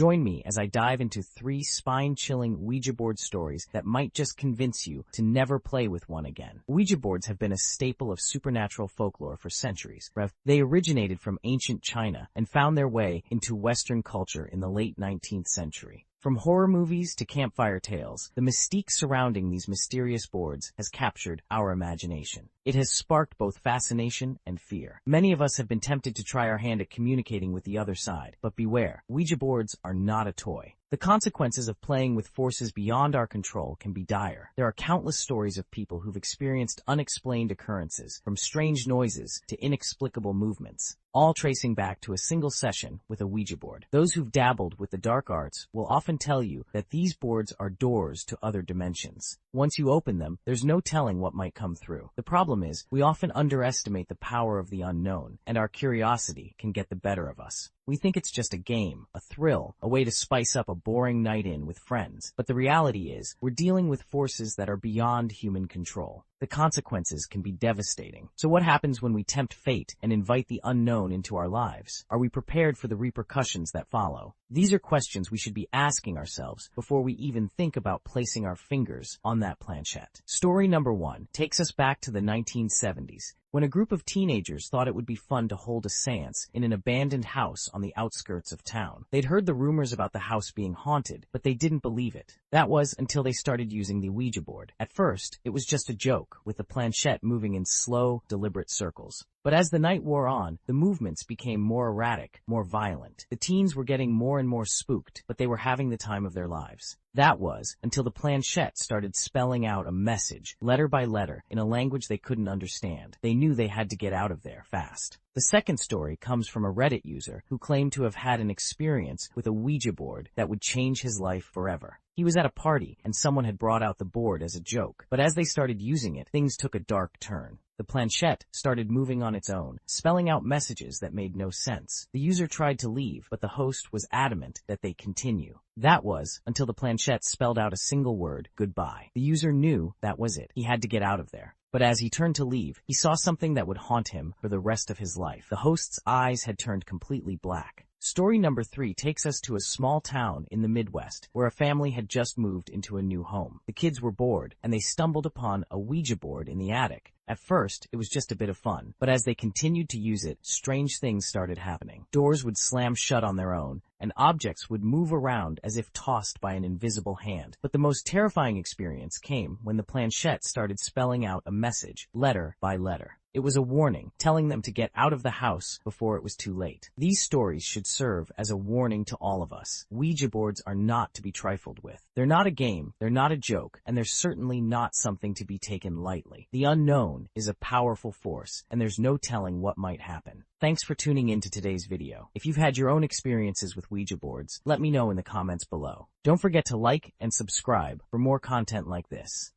Join me as I dive into 3 spine-chilling Ouija board stories that might just convince you to never play with one again. Ouija boards have been a staple of supernatural folklore for centuries. They originated from ancient China and found their way into Western culture in the late 19th century. From horror movies to campfire tales, the mystique surrounding these mysterious boards has captured our imagination. It has sparked both fascination and fear. Many of us have been tempted to try our hand at communicating with the other side, but beware, Ouija boards are not a toy. The consequences of playing with forces beyond our control can be dire. There are countless stories of people who've experienced unexplained occurrences, from strange noises to inexplicable movements, all tracing back to a single session with a Ouija board. Those who've dabbled with the dark arts will often tell you that these boards are doors to other dimensions. Once you open them, there's no telling what might come through. The problem is, we often underestimate the power of the unknown, and our curiosity can get the better of us. We think it's just a game, a thrill, a way to spice up a boring night in with friends. But the reality is, we're dealing with forces that are beyond human control. The consequences can be devastating. So what happens when we tempt fate and invite the unknown into our lives? Are we prepared for the repercussions that follow? These are questions we should be asking ourselves before we even think about placing our fingers on that planchette. Story number 1 takes us back to the 1970s, when a group of teenagers thought it would be fun to hold a séance in an abandoned house on the outskirts of town. They'd heard the rumors about the house being haunted, but they didn't believe it. That was until they started using the Ouija board. At first, it was just a joke, with the planchette moving in slow, deliberate circles. But as the night wore on, the movements became more erratic, more violent. The teens were getting more and more spooked, but they were having the time of their lives. That was until the planchette started spelling out a message, letter by letter, in a language they couldn't understand. They knew they had to get out of there fast. The second story comes from a Reddit user who claimed to have had an experience with a Ouija board that would change his life forever. He was at a party, and someone had brought out the board as a joke. But as they started using it, things took a dark turn. The planchette started moving on its own, spelling out messages that made no sense. The user tried to leave, but the host was adamant that they continue. That was until the planchette spelled out a single word, goodbye. The user knew that was it. He had to get out of there. But as he turned to leave, he saw something that would haunt him for the rest of his life. The host's eyes had turned completely black. Story number 3 takes us to a small town in the Midwest where a family had just moved into a new home. The kids were bored, and they stumbled upon a Ouija board in the attic. At first, it was just a bit of fun, but as they continued to use it, strange things started happening. Doors would slam shut on their own, and objects would move around as if tossed by an invisible hand. But the most terrifying experience came when the planchette started spelling out a message, letter by letter. It was a warning, telling them to get out of the house before it was too late. These stories should serve as a warning to all of us. Ouija boards are not to be trifled with. They're not a game, they're not a joke, and they're certainly not something to be taken lightly. The unknown is a powerful force, and there's no telling what might happen. Thanks for tuning in to today's video. If you've had your own experiences with Ouija boards, let me know in the comments below. Don't forget to like and subscribe for more content like this.